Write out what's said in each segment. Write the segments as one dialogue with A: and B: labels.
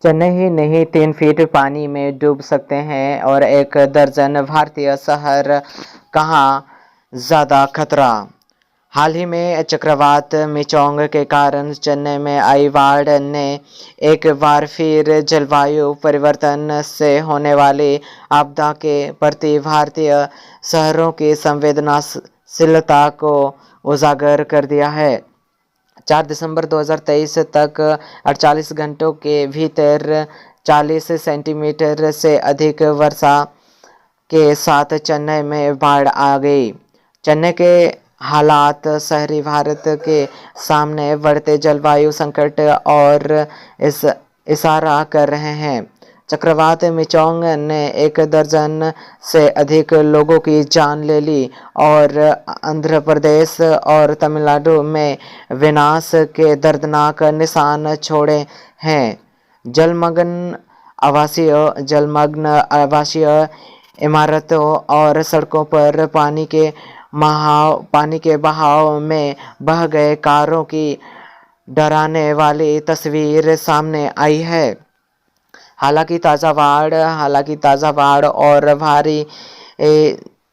A: चेन्नई ही नहीं 3 फीट पानी में डूब सकते हैं और 1 दर्जन भारतीय शहर कहाँ ज्यादा खतरा। हाल ही में चक्रवात मिचोंग के कारण चेन्नई में आई बाढ़ ने एक बार फिर जलवायु परिवर्तन से होने वाली आपदा के प्रति भारतीय शहरों की संवेदनशीलता को उजागर कर दिया है। 4 दिसंबर 2023 तक 48 घंटों के भीतर 40 सेंटीमीटर से अधिक वर्षा के साथ चेन्नई में बाढ़ आ गई। चेन्नई के हालात शहरी भारत के सामने बढ़ते जलवायु संकट और इस इशारा कर रहे हैं। चक्रवात मिचोंग ने 1 दर्जन से अधिक लोगों की जान ले ली और आंध्र प्रदेश और तमिलनाडु में विनाश के दर्दनाक निशान छोड़े हैं। जलमग्न आवासीय इमारतों और सड़कों पर पानी के बहाव में बह गए कारों की डराने वाली तस्वीर सामने आई है। हालांकि ताज़ा बाढ़ और भारी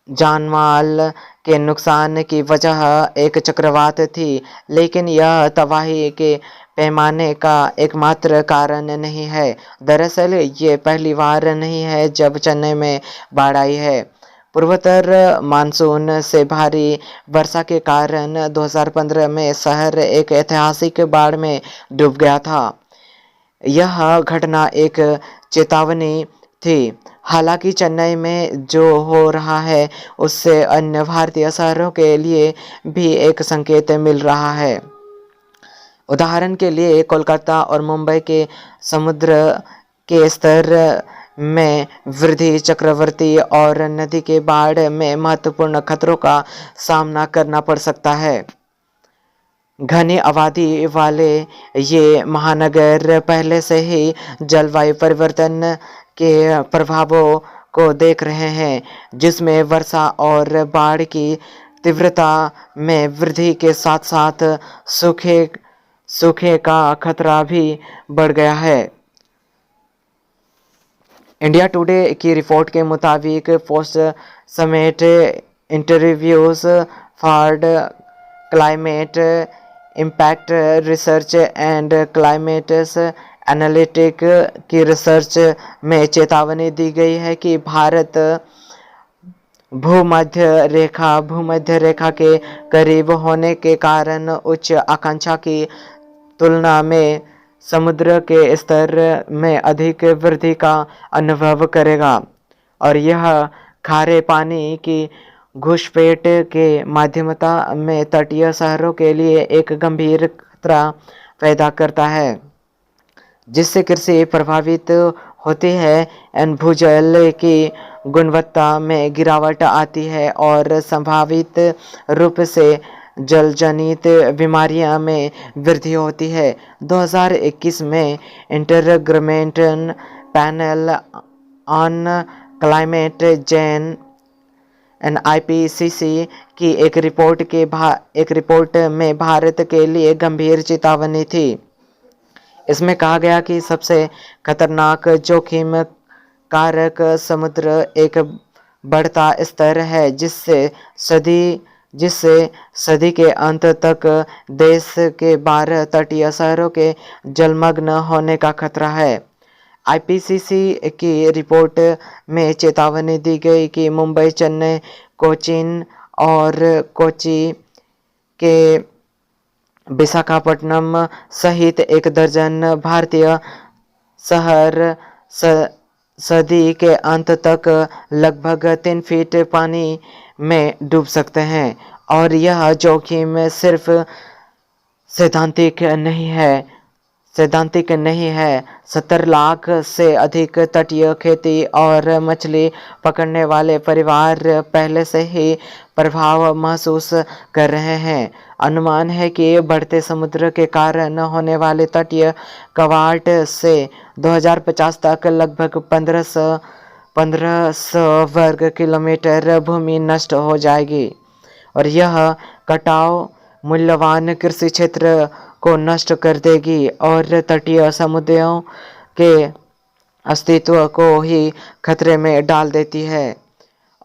A: जानमाल के नुकसान की वजह एक चक्रवात थी, लेकिन यह तबाही के पैमाने का एकमात्र कारण नहीं है। दरअसल ये पहली बार नहीं है जब चेन्नई में बाढ़ आई है। पूर्वोत्तर मानसून से भारी वर्षा के कारण 2015 में शहर एक ऐतिहासिक बाढ़ में डूब गया था। यह घटना एक चेतावनी थी। हालांकि चेन्नई में जो हो रहा है उससे अन्य भारतीय शहरों के लिए भी एक संकेत मिल रहा है। उदाहरण के लिए कोलकाता और मुंबई के समुद्र के स्तर में वृद्धि, चक्रवाती और नदी के बाढ़ में महत्वपूर्ण खतरों का सामना करना पड़ सकता है। घनी आबादी वाले ये महानगर पहले से ही जलवायु परिवर्तन के प्रभावों को देख रहे हैं, जिसमें वर्षा और बाढ़ की तीव्रता में वृद्धि के साथ साथ सूखे का खतरा भी बढ़ गया है। इंडिया टुडे की रिपोर्ट के मुताबिक post summit interviews for climate impact research and climate analytic की रिसर्च में चेतावनी दी गई है कि भारत भूमध्य रेखा के करीब होने के कारण उच्च आकांक्षा की तुलना में समुद्र के स्तर में अधिक वृद्धि का अनुभव करेगा और यह खारे पानी की घुसपैठ के माध्यमता में तटीय शहरों के लिए एक गंभीर खतरा पैदा करता है, जिससे कृषि प्रभावित होती है एवं भूजल की गुणवत्ता में गिरावट आती है और संभावित रूप से जलजनित बीमारियां में वृद्धि होती है। 2021 में intergovernmental panel on climate change IPCC की एक रिपोर्ट में भारत के लिए गंभीर चेतावनी थी। इसमें कहा गया कि सबसे खतरनाक जोखिम कारक समुद्र एक बढ़ता स्तर है, जिससे सदी के अंत तक देश के 12 तटीय शहरों के जलमग्न होने का खतरा है। IPCC की रिपोर्ट में चेतावनी दी गई कि मुंबई, चेन्नई, कोचीन और कोच्चि के विशाखापट्टनम सहित 1 दर्जन भारतीय शहर सदी के अंत तक लगभग 3 फीट पानी में डूब सकते हैं और यह जोखिम सिर्फ सैद्धांतिक नहीं है। 70 लाख से अधिक तटीय खेती और मछली पकड़ने वाले परिवार पहले से ही प्रभाव महसूस कर रहे हैं। अनुमान है कि बढ़ते समुद्र के कारण होने वाले तटीय कवाट से 2050 तक लगभग 1500 वर्ग किलोमीटर भूमि नष्ट हो जाएगी और यह कटाव मूल्यवान कृषि क्षेत्र को नष्ट कर देगी और तटीय समुदायों के अस्तित्व को ही खतरे में डाल देती है।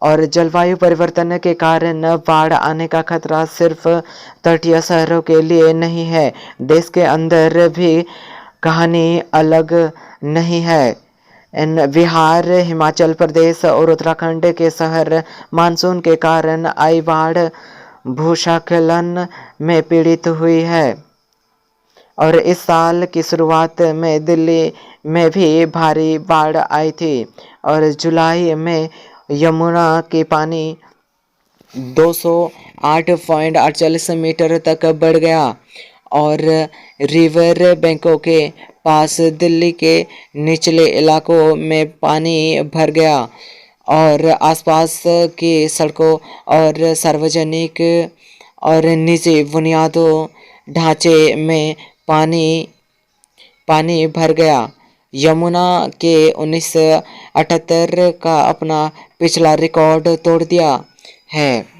A: और जलवायु परिवर्तन के कारण बाढ़ आने का खतरा सिर्फ तटीय शहरों के लिए नहीं है, देश के अंदर भी कहानी अलग नहीं है। इन बिहार, हिमाचल प्रदेश और उत्तराखंड के शहर मानसून के कारण आई बाढ़ भूस्खलन में पीड़ित हुई है। और इस साल की शुरुआत में दिल्ली में भी भारी बाढ़ आई थी और जुलाई में यमुना के पानी 208.48 मीटर तक बढ़ गया और रिवर बैंकों के पास दिल्ली के निचले इलाकों में पानी भर गया और आसपास की सड़कों और सार्वजनिक और निजी बुनियादों ढांचे में पानी भर गया। यमुना के 1978 का अपना पिछला रिकॉर्ड तोड़ दिया है।